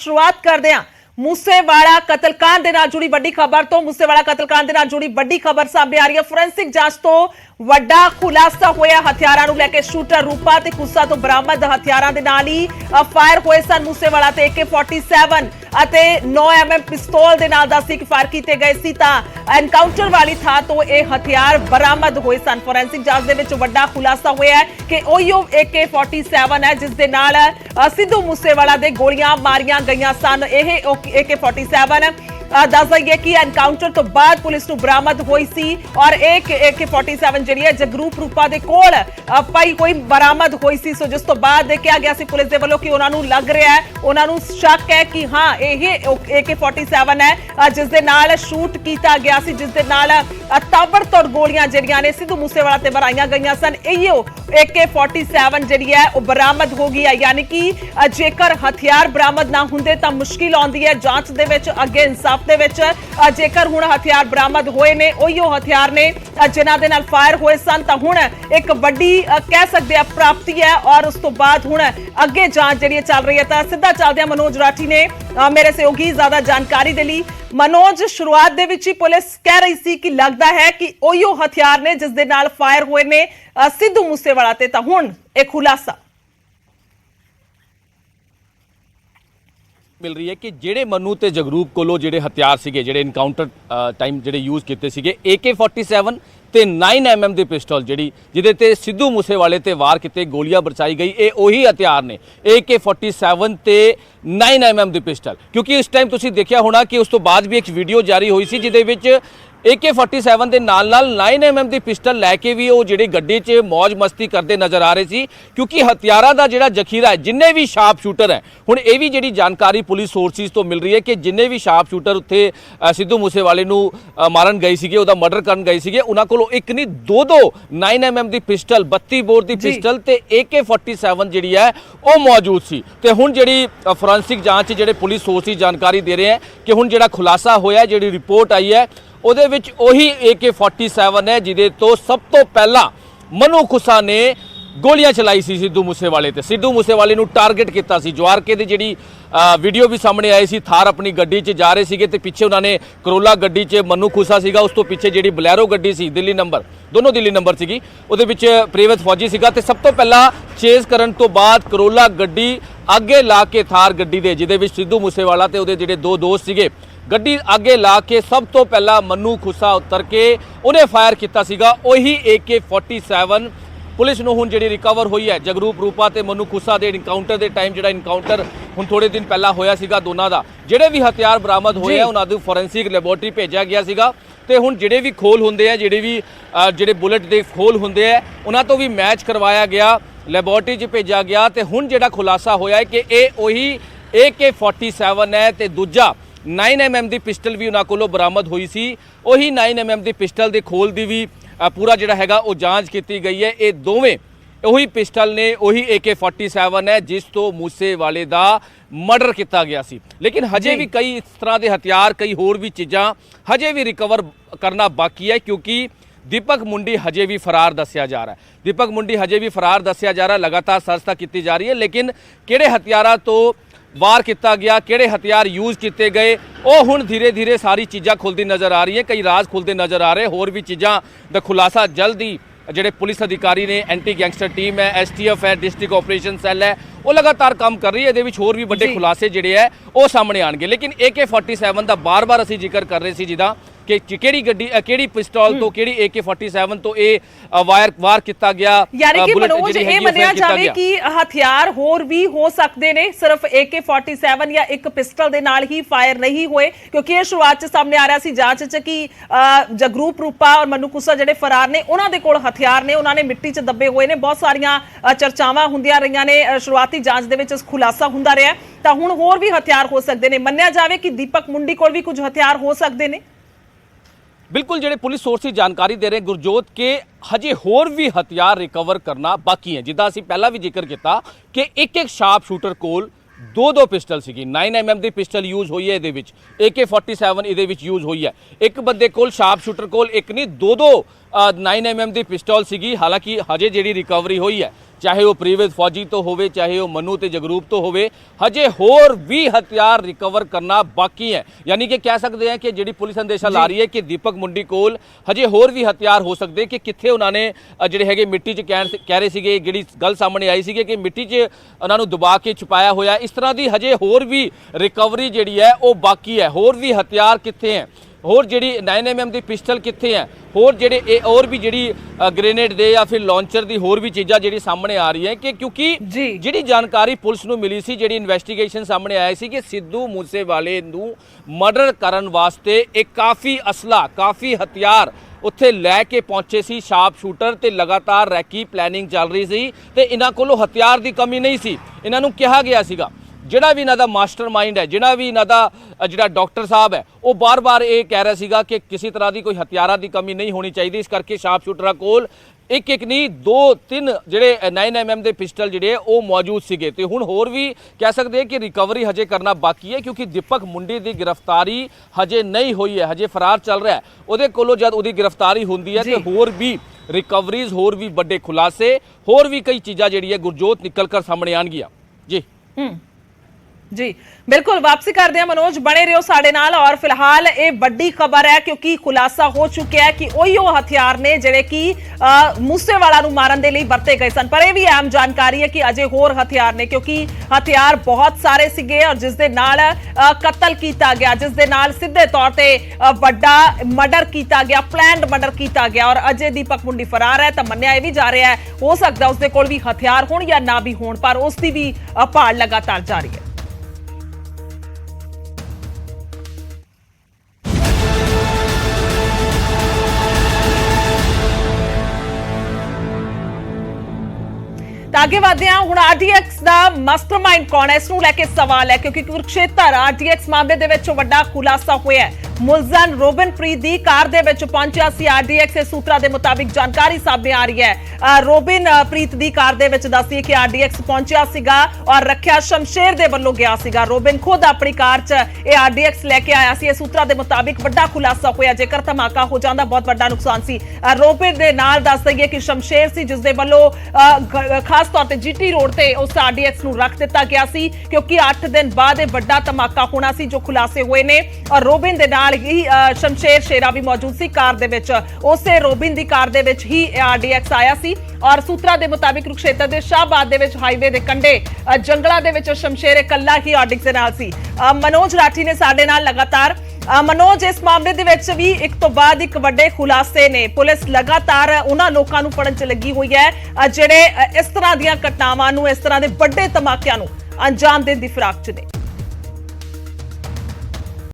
शुरुआत करते हैं मूसेवाला कतलकांड के नाल जुड़ी वड्डी खबर तो मूसेवाला कतलकांड के नाल जुड़ी वड्डी खबर सामने आ रही है। फोरेंसिक जांच तो वड्डा खुलासा होया हथियारां नूं लैके शूटर रूपा ते कुस्सा तो बरामद हथियारां दे नाल ही फायर होए सन। मूसेवाला ते AK-47 ਅਤੇ 9mm पिस्तौल ਦੇ ਨਾਲ ਦੱਸੀ ਕਿ ਫਾਇਰ ਕੀਤੇ ਗਏ ਸੀ ਤਾਂ ਐਨਕਾਊਂਟਰ ਵਾਲੀ ਥਾਂ ਤੋਂ ਇਹ ਹਥਿਆਰ ਬਰਾਮਦ ਹੋਏ ਸਨ। ਫੋਰੈਂਸਿਕ ਜਾਂਚ ਦੇ ਵਿੱਚ ਵੱਡਾ ਖੁਲਾਸਾ ਹੋਇਆ ਹੈ ਕਿ ਉਹੀ AK-47 ਹੈ ਜਿਸ ਦੇ ਨਾਲ ਸਿੱਧੂ ਮੂਸੇਵਾਲਾ ਦੇ ਗੋਲੀਆਂ ਮਾਰੀਆਂ ਗਈਆਂ ਸਨ। ਇਹ AK-47 दस दईए कि एनकाउंटर तो बाद पुलिस नूं बरामद हुई सी और एक AK-47 जिहड़ी है जगरूप रूपा दे कोल पई कोई बरामद हुई सी। सो जिस तो बाद देखा गया सी पुलिस दे वल्लों कि उन्हां नूं लग रहा है उन्हां नूं शक है कि हाँ यह AK-47 है जिस दे नाल शूट किया गया सी, जिस दे नाल ताबड़तोड़ गोलियां जिहड़ियां ने सिद्धू मूसेवाला ते मारीआं गईआं सन। इहो AK-47 जिहड़ी है वो बरामद हो गई है। यानी कि जेकर हथियार बरामद ना हुंदे तां मुश्किल आउंदी है जांच दे विच अगे इंसाफ दे विच। जेकर हुण हथियार बरामद होए ने उहिओ हथियार ने जिन्हां दे नाल फायर होए सन तां हुण एक वड्डी कह सकदे आ प्राप्ति है और उस तो बाद हुण अगे जांच जिहड़ी चल रही है। तां सीधा चलदे मनोज राठी ने मेरे सहयोगी ज्यादा जानकारी दे लई। मनोज, शुरुआत दे विच ही पुलिस कह रही सी कि लगदा है कि उहिओ हथियार ने जिस दे नाल फायर होए ने सिद्धू मूसेवाला ते, तां हुण एक खुलासा मिल रही है कि जेड़े मनु ते जगरूप कोलो जेड़े हथियार सीगे जेड़े इनकाउंटर टाइम जेड़े यूज़ किए सीगे AK-47 ते 9mm दी पिस्टल जिहड़ी जिहदे ते सिद्धू मूसेवाले ते वार किते गोलियां बरसाई गई ये उही हथियार ने AK-47 ते 9mm दी पिस्टल। क्योंकि इस टाइम तुसीं देखिया होना कि उस तो बाद भी एक वीडियो जारी हुई सी जिहदे विच AK-47 ਦੇ ਨਾਲ 9mm ਦੀ ਪਿਸਟਲ ਲੈ ਕੇ ਵੀ ਉਹ ਜਿਹੜੇ ਗੱਡੀ 'ਚ ਮौज ਮਸਤੀ ਕਰਦੇ ਨਜ਼ਰ ਆ ਰਹੇ ਸੀ। ਕਿਉਂਕਿ ਹਥਿਆਰਾਂ ਦਾ ਜਿਹੜਾ ਜ਼ਖੀਰਾ ਹੈ ਜਿੰਨੇ ਵੀ ਸ਼ਾਰਪ ਸ਼ੂਟਰ ਹੈ, ਹੁਣ ਇਹ ਵੀ ਜਿਹੜੀ ਜਾਣਕਾਰੀ ਪੁਲਿਸ ਸੋਰਸਿਸ ਤੋਂ ਮਿਲ ਰਹੀ ਹੈ ਕਿ ਜਿੰਨੇ ਵੀ ਸ਼ਾਰਪ ਸ਼ੂਟਰ ਉੱਥੇ ਸਿੱਧੂ ਮੂਸੇਵਾਲੇ ਨੂੰ ਮਾਰਨ ਗਏ ਸੀਗੇ, ਉਹਦਾ ਮਰਡਰ ਕਰਨ ਗਏ ਸੀਗੇ, ਉਹਨਾਂ ਕੋਲੋਂ ਇੱਕ ਨਹੀਂ ਦੋ 9mm ਦੀ ਪਿਸਟਲ 32 ਬੋਰ ਦੀ ਪਿਸਟਲ ਤੇ AK-47 ਜਿਹੜੀ ਹੈ ਉਹ ਮੌਜੂਦ ਸੀ। ਤੇ ਹੁਣ ਜਿਹੜੀ ਫੋਰੈਂਸਿਕ ਜਾਂਚ ਜਿਹੜੇ ਪੁਲਿਸ ਸੋਰਸਿਸ ਜਾਣਕਾਰੀ ਦੇ ਰਹੇ ਹੈ ਕਿ ਹੁਣ ਜਿਹੜਾ ਖੁਲਾਸਾ ਹੋਇਆ, ਜਿਹੜੀ ਰਿਪੋਰਟ ਆਈ ਹੈ ਉਹਦੇ ਵਿੱਚ ਉਹੀ AK-47 ਹੈ ਜਿਹਦੇ ਤੋਂ ਸਭ ਤੋਂ ਪਹਿਲਾਂ ਮਨੂ ਖੁੱਸਾ ਨੇ ਗੋਲੀਆਂ ਚਲਾਈ ਸੀ ਸਿੱਧੂ ਮੂਸੇਵਾਲੇ ਤੇ। ਸਿੱਧੂ ਮੂਸੇਵਾਲੇ ਨੂੰ ਟਾਰਗੇਟ ਕੀਤਾ ਸੀ। ਜਵਾਰਕੇ ਦੀ ਜਿਹੜੀ ਵੀਡੀਓ ਵੀ ਸਾਹਮਣੇ ਆਈ ਸੀ, ਥਾਰ ਆਪਣੀ ਗੱਡੀ 'ਚ ਜਾ ਰਹੇ ਸੀਗੇ ਤੇ ਪਿੱਛੇ ਉਹਨਾਂ ਨੇ ਕਰੋਲਾ ਗੱਡੀ 'ਚ ਮਨੂ ਖੁੱਸਾ ਸੀਗਾ, ਉਸ ਤੋਂ ਪਿੱਛੇ ਜਿਹੜੀ ਬਲੈਰੋ ਗੱਡੀ ਸੀ ਦਿੱਲੀ ਨੰਬਰ, ਦੋਨੋਂ ਦਿੱਲੀ ਨੰਬਰ ਸੀਗੀ, ਉਹਦੇ ਵਿੱਚ ਪ੍ਰੀਵਤ ਫੌਜੀ ਸੀਗਾ ਤੇ ਸਭ ਤੋਂ ਪਹਿਲਾਂ ਚੇਜ਼ ਕਰਨ ਤੋਂ ਬਾਅਦ ਕਰੋਲਾ ਗੱਡੀ ਅੱਗੇ ਲਾ ਕੇ ਥਾਰ ਗੱਡੀ ਦੇ ਜਿਹਦੇ ਵਿੱਚ ਸਿੱਧੂ ਮੂਸੇਵਾਲਾ ਤੇ ਉਹਦੇ ਜਿਹੜੇ ਦੋ ਦੋਸਤ ਸੀਗੇ ਗੱਡੀ ਅੱਗੇ ਲਾ ਕੇ ਸਭ ਤੋਂ ਪਹਿਲਾਂ ਮਨੂ ਖੁੱਸਾ ਉਤਰ ਕੇ ਉਹਨੇ ਫਾਇਰ ਕੀਤਾ ਸੀਗਾ। ਉਹੀ AK-47 ਪੁਲਿਸ ਨੂੰ ਹੁਣ ਜਿਹੜੀ ਰਿਕਵਰ ਹੋਈ ਹੈ ਜਗਰੂਪ ਰੂਪਾ ਤੇ ਮਨੂ ਖੁੱਸਾ ਦੇ ਇਨਕਾਊਂਟਰ ਦੇ ਟਾਈਮ, ਜਿਹੜਾ ਇਨਕਾਊਂਟਰ ਹੁਣ ਥੋੜੇ ਦਿਨ ਪਹਿਲਾਂ ਹੋਇਆ ਸੀਗਾ ਦੋਨਾਂ ਦਾ, ਜਿਹੜੇ ਵੀ ਹਥਿਆਰ ਬਰਾਮਦ ਹੋਏ ਆ ਉਹਨਾਂ ਨੂੰ ਫੋਰੈਂਸਿਕ ਲੈਬੋਰੇਟਰੀ ਭੇਜਿਆ ਗਿਆ ਸੀਗਾ ਤੇ ਹੁਣ ਜਿਹੜੇ ਵੀ ਖੋਲ ਹੁੰਦੇ ਆ, ਜਿਹੜੇ ਬੁਲਟ ਦੇ ਖੋਲ ਹੁੰਦੇ ਆ, ਉਹਨਾਂ ਤੋਂ ਵੀ ਮੈਚ ਕਰਵਾਇਆ ਗਿਆ, ਲੈਬੋਰੇਟਰੀ 'ਚ ਭੇਜਿਆ ਗਿਆ ਤੇ ਹੁਣ ਜਿਹੜਾ ਖੁਲਾਸਾ ਹੋਇਆ ਹੈ ਕਿ ਇਹ ਉਹੀ AK-47 ਹੈ ਤੇ ਦੂਜਾ 9mm ਦੀ ਪਿਸਟਲ ਵੀ ਉਹਨਾਂ ਕੋਲੋਂ ਬਰਾਮਦ ਹੋਈ ਸੀ। ਉਹੀ 9mm ਦੀ ਪਿਸਟਲ ਦੇ ਖੋਲ ਦੀ ਵੀ ਪੂਰਾ ਜਿਹੜਾ ਹੈਗਾ ਉਹ ਜਾਂਚ ਕੀਤੀ ਗਈ ਹੈ। ਇਹ ਦੋਵੇਂ ਉਹੀ ਪਿਸਟਲ ਨੇ, ਉਹੀ AK-47 ਹੈ ਜਿਸ ਤੋਂ ਮੂਸੇਵਾਲੇ ਦਾ ਮਰਡਰ ਕੀਤਾ ਗਿਆ ਸੀ। ਲੇਕਿਨ ਹਜੇ ਵੀ ਕਈ ਇਸ ਤਰ੍ਹਾਂ ਦੇ ਹਥਿਆਰ, ਕਈ ਹੋਰ ਵੀ ਚੀਜ਼ਾਂ ਹਜੇ ਵੀ ਰਿਕਵਰ ਕਰਨਾ ਬਾਕੀ ਹੈ ਕਿਉਂਕਿ ਦੀਪਕ ਮੁੰਡੀ ਹਜੇ ਵੀ ਫਰਾਰ ਦੱਸਿਆ ਜਾ ਰਿਹਾ ਹੈ। ਦੀਪਕ ਮੁੰਡੀ ਹਜੇ ਵੀ ਫਰਾਰ ਦੱਸਿਆ ਜਾ ਰਿਹਾ, ਲਗਾਤਾਰ ਸਰਚ ਕੀਤੀ ਜਾ ਰਹੀ ਹੈ। ਲੇਕਿਨ ਕਿਹੜੇ ਹਥਿਆਰਾਂ ਤੋਂ ਵਾਰ ਕੀਤਾ ਗਿਆ, ਕਿਹੜੇ ਹਥਿਆਰ ਯੂਜ਼ ਕੀਤੇ ਗਏ, ਉਹ ਹੁਣ ਧੀਰੇ ਧੀਰੇ ਸਾਰੀ ਚੀਜ਼ਾਂ ਖੁੱਲਦੀ ਨਜ਼ਰ ਆ ਰਹੀ ਹੈ, ਕਈ ਰਾਜ਼ ਖੁੱਲਦੇ ਨਜ਼ਰ ਆ ਰਹੇ। ਹੋਰ ਵੀ ਚੀਜ਼ਾਂ ਦਾ ਖੁਲਾਸਾ ਜਲਦੀ ਜਿਹੜੇ ਪੁਲਿਸ ਅਧਿਕਾਰੀ ਨੇ, ਐਂਟੀ ਗੈਂਗਸਟਰ ਟੀਮ ਹੈ, STF ਹੈ, ਡਿਸਟ੍ਰਿਕਟ ਆਪਰੇਸ਼ਨ ਸੈੱਲ ਹੈ, ਉਹ ਲਗਾਤਾਰ ਕੰਮ ਕਰ ਰਹੀ ਹੈ। ਇਹਦੇ ਵਿੱਚ ਹੋਰ ਵੀ ਵੱਡੇ ਖੁਲਾਸੇ ਜਿਹੜੇ ਹੈ ਉਹ ਸਾਹਮਣੇ ਆਣਗੇ। ਲੇਕਿਨ AK-47 ਦਾ ਬਾਰ-ਬਾਰ ਅਸੀਂ ਜ਼ਿਕਰ ਕਰ ਰਹੇ ਸੀ ਜਿਹਦਾ ਕਿ ਕਿਹੜੀ ਗੱਡੀ, ਕਿਹੜੀ ਪਿਸਤੌਲ ਤੋਂ, ਕਿਹੜੀ AK-47 ਤੋਂ ਇਹ ਵਾਰ ਕੀਤਾ ਗਿਆ। ਯਾਨੀ ਕਿ ਮਨੋਜ ਇਹ ਮੰਨਿਆ ਜਾਵੇ ਕਿ ਹਥਿਆਰ ਹੋਰ ਵੀ ਹੋ ਸਕਦੇ ਨੇ, ਸਿਰਫ AK-47 ਜਾਂ ਇੱਕ ਪਿਸਟਲ ਦੇ ਨਾਲ ਹੀ ਫਾਇਰ ਨਹੀਂ ਹੋਏ ਕਿਉਂਕਿ ਇਹ ਸ਼ੁਰੂਆਤ 'ਚ ਸਾਹਮਣੇ ਆ ਰਿਹਾ ਸੀ ਜਾਂਚ 'ਚ ਕਿ ਜਗਰੂਪ ਰੂਪਾ ਔਰ ਮਨੂ ਖੁੱਸਾ ਜਿਹੜੇ ਫਰਾਰ ਨੇ ਉਹਨਾਂ ਦੇ ਕੋਲ ਹਥਿਆਰ ਨੇ, ਉਹਨਾਂ ਨੇ ਮਿੱਟੀ 'ਚ ਦੱਬੇ ਹੋਏ ਨੇ। ਬਹੁਤ ਸਾਰੀਆਂ ਚਰਚਾਵਾਂ ਹੁੰਦੀਆਂ ਰਹੀਆਂ ਨੇ, ਸ਼ੁਰੂਆਤੀ ਜਾਂਚ ਦੇ ਵਿੱਚ ਖੁਲਾਸਾ ਹੁੰਦਾ ਰਿਹਾ ਤਾਂ ਹੁਣ ਹੋਰ ਵੀ ਹਥਿਆਰ ਹੋ ਸਕਦੇ ਨੇ। ਮੰਨਿਆ ਜਾਵੇ ਕਿ ਦੀਪਕ ਮੁੰਡੀ ਕੋਲ ਵੀ ਕੁਝ ਹਥਿਆਰ ਹੋ ਸਕਦੇ ਨੇ। बिल्कुल ਜਿਹੜੇ ਪੁਲਿਸ ਸੋਰਸਿਸ ਜਾਣਕਾਰੀ ਦੇ ਰਹੇ ਗੁਰਜੋਤ ਕਿ ਹਜੇ ਹੋਰ ਵੀ ਹਥਿਆਰ ਰਿਕਵਰ ਕਰਨਾ ਬਾਕੀ ਹੈ। ਜਿੱਦਾਂ ਅਸੀਂ ਪਹਿਲਾਂ ਵੀ ਜ਼ਿਕਰ ਕੀਤਾ ਕਿ ਇੱਕ ਸ਼ਾਰਪ ਸ਼ੂਟਰ ਕੋਲ दो पिस्टल सी 9mm की पिस्टल यूज़ हुई है ये AK-47 ये यूज़ हुई है। एक बंदे को शार्प शूटर को एक नहीं दो 9mm ਦੀ ਪਿਸਟਲ ਸੀਗੀ। ਹਾਲਾਂਕਿ ਹਜੇ ਜਿਹੜੀ ਰਿਕਵਰੀ ਹੋਈ ਹੈ, ਚਾਹੇ ਉਹ ਪ੍ਰੀਵਿਅਸ ਫੌਜੀ ਤੋਂ ਹੋਵੇ, ਚਾਹੇ ਉਹ ਮਨੂ ਤੇ ਜਗਰੂਪ ਤੋਂ ਹੋਵੇ, ਹਜੇ ਹੋਰ ਵੀ ਹਥਿਆਰ ਰਿਕਵਰ ਕਰਨਾ ਬਾਕੀ ਹੈ। ਯਾਨੀ ਕਿ ਕਹਿ ਸਕਦੇ ਹਾਂ ਕਿ ਜਿਹੜੀ ਪੁਲਿਸ ਅੰਦੇਸ਼ਾ ਲਾ ਰਹੀ ਹੈ ਕਿ ਦੀਪਕ ਮੁੰਡੀ ਕੋਲ ਹਜੇ ਹੋਰ ਵੀ ਹਥਿਆਰ ਹੋ ਸਕਦੇ ਕਿ ਕਿੱਥੇ ਉਹਨਾਂ ਨੇ ਜਿਹੜੇ ਹੈਗੇ ਮਿੱਟੀ 'ਚ ਕਹਿ ਰਹੇ ਸੀਗੇ, ਜਿਹੜੀ ਗੱਲ ਸਾਹਮਣੇ ਆਈ ਸੀਗੀ ਕਿ ਮਿੱਟੀ 'ਚ ਉਹਨਾਂ ਨੂੰ ਦਬਾ ਕੇ ਛੁਪਾਇਆ ਹੋਇਆ। ਇਸ ਤਰ੍ਹਾਂ ਦੀ ਹਜੇ ਹੋਰ ਵੀ ਰਿਕਵਰੀ ਜਿਹੜੀ ਹੈ ਉਹ ਬਾਕੀ ਹੈ। ਹੋਰ ਵੀ ਹਥਿਆਰ ਕਿੱਥੇ ਹੈ, ਹੋਰ ਜਿਹੜੀ 9mm ਦੀ ਪਿਸਟਲ ਕਿੱਥੇ ਹੈ, ਹੋਰ ਜਿਹੜੇ ਇਹ ਹੋਰ ਵੀ ਜਿਹੜੀ ਗ੍ਰੇਨੇਡ ਦੇ ਜਾਂ ਫਿਰ ਲਾਂਚਰ ਦੀ ਹੋਰ ਵੀ ਚੀਜ਼ਾਂ ਜਿਹੜੀ ਸਾਹਮਣੇ ਆ ਰਹੀ ਹੈ ਕਿ ਕਿਉਂਕਿ ਜਿਹੜੀ ਜਾਣਕਾਰੀ ਪੁਲਿਸ ਨੂੰ ਮਿਲੀ ਸੀ, ਜਿਹੜੀ ਇਨਵੈਸਟੀਗੇਸ਼ਨ ਸਾਹਮਣੇ ਆਇਆ ਸੀ ਕਿ ਸਿੱਧੂ ਮੂਸੇਵਾਲੇ ਨੂੰ ਮਰਡਰ ਕਰਨ ਵਾਸਤੇ ਇੱਕ ਕਾਫੀ ਅਸਲਾ, ਕਾਫੀ ਹਥਿਆਰ ਉੱਥੇ ਲੈ ਕੇ ਪਹੁੰਚੇ ਸੀ ਸ਼ਾਰਪ ਸ਼ੂਟਰ, ਤੇ ਲਗਾਤਾਰ ਰੈਕੀ ਪਲੈਨਿੰਗ ਚੱਲ ਰਹੀ ਸੀ ਤੇ ਇਹਨਾਂ ਕੋਲੋਂ ਹਥਿਆਰ ਦੀ ਕਮੀ ਨਹੀਂ ਸੀ। ਇਹਨਾਂ ਨੂੰ ਕਿਹਾ ਗਿਆ ਸੀਗਾ, ਜਿਹੜਾ ਵੀ ਇਹਨਾਂ ਦਾ ਮਾਸਟਰਮਾਈਂਡ ਹੈ, ਜਿਹੜਾ ਵੀ ਇਹਨਾਂ ਦਾ ਜਿਹੜਾ ਡਾਕਟਰ ਸਾਹਿਬ ਹੈ, ਉਹ ਬਾਰ-ਬਾਰ ਇਹ ਕਹਿ ਰਿਹਾ ਸੀਗਾ ਕਿ ਕਿਸੇ ਤਰ੍ਹਾਂ ਦੀ ਕੋਈ ਹਥਿਆਰਾਂ ਦੀ ਕਮੀ ਨਹੀਂ ਹੋਣੀ ਚਾਹੀਦੀ। ਇਸ ਕਰਕੇ ਸ਼ਾਰਪ ਸ਼ੂਟਰਾਂ ਕੋਲ ਇੱਕ ਨਹੀਂ 2-3 ਜਿਹੜੇ 9mm ਦੇ ਪਿਸਟਲ ਜਿਹੜੇ ਉਹ ਮੌਜੂਦ ਸੀਗੇ। ਤੇ ਹੁਣ ਹੋਰ ਵੀ ਕਹਿ ਸਕਦੇ ਕਿ ਰਿਕਵਰੀ ਹਜੇ ਕਰਨਾ ਬਾਕੀ ਹੈ, ਕਿਉਂਕਿ ਦੀਪਕ ਮੁੰਡੀ ਦੀ ਗ੍ਰਿਫਤਾਰੀ ਹਜੇ ਨਹੀਂ ਹੋਈ ਹੈ, ਹਜੇ ਫਰਾਰ ਚੱਲ ਰਿਹਾ ਹੈ। ਉਹਦੇ ਕੋਲੋਂ ਜਦ ਉਹਦੀ ਗ੍ਰਿਫਤਾਰੀ ਹੁੰਦੀ ਹੈ ਤੇ ਹੋਰ ਵੀ ਰਿਕਵਰੀਜ਼, ਹੋਰ ਵੀ ਵੱਡੇ ਖੁਲਾਸੇ, ਹੋਰ ਵੀ ਕਈ ਚੀਜ਼ਾਂ ਜਿਹੜੀ ਹੈ ਗੁਰਜੋਤ ਨਿਕਲ ਕਰ ਸਾਹਮਣੇ ਆਣਗੀਆਂ। जी बिल्कुल वापसी करते हैं मनोज, बने रहो साडे नाल। और फिलहाल ये बड़ी खबर है क्योंकि खुलासा हो चुका है कि ओही हथियार ने जिहड़े कि मूसेवाला नूं मारन दे लई वरते गए सन। पर यह भी अहम जानकारी है कि अजे होर हथियार ने, क्योंकि हथियार बहुत सारे सीगे और जिस दे नाल कतल कीता गया, जिस दे नाल सीधे तौर ते वड्डा मर्डर कीता गया, प्लैंड मर्डर कीता गया। और अजे दीपक मुंडी फरार है तो मन्निया यह भी जा रहा है हो सकता उसदे कोल भी हथियार होण या ना भी होण, पर उसकी भी भाल लगातार जारी है। आगे बढ़ते हैं हुण आरडीएक्स का मास्टरमाइंड कौन है, इस नूं लैके सवाल है क्योंकि कुरुक्षेत्र आरडीएक्स मामले दे विच वड्डा खुलासा होया है। मुलजम रोबिनप्रीत दी कार दे विच पहुंचा सी आरडीएक्स के सूत्रों के मुताबिक जानकारी सामने आ रही है। रोबिनप्रीत दी कार दे विच दस्सिए कि आरडीएक्स पहुंचा सीगा और रखिया शमशेर दे वल्लों गया सीगा। रोबिन खुद अपनी कार च ये आरडीएक्स लैके आया सी। सूत्रों के मुताबिक वड्डा खुलासा होया, जेकर धमाका हो जाता बहुत वड्डा नुकसान सी। रोबिन दे नाल दस दईए कि शमशेर सी जिस दे वल्लों खास तौर पर जीटी रोड से उस आरडीएक्स नूं रख दिता गया सी, क्योंकि 8 दिन बाद वड्डा धमाका होना सी जो खुलासे हुए ने। और रोबिन दे नाल ही शमशेर शेरा भी मौजूद सी कार दे विच, उसे रोबिन दी कार दे विच ही आरडीएक्स आया सी। और सूत्रों के मुताबिक कुरुक्षेत्र के शाहबाद दे विच हाईवे के कंढे जंगलों के विच शमशेर इकल्ला ही आरडीएक्स दे नाल सी। मनोज राठी ने साडे नाल लगातार मनोज इस मामले दे विच भी एक तो बाद एक वड्डे खुलासे ने। पुलिस लगातार उन्हां लोकां नूं फड़न च लगी हुई है जिहड़े इस तरह दीयां घटनावां नूं, इस तरह दे वड्डे धमाकिਆਂ नूं अंजाम देण दी फिराक च ने।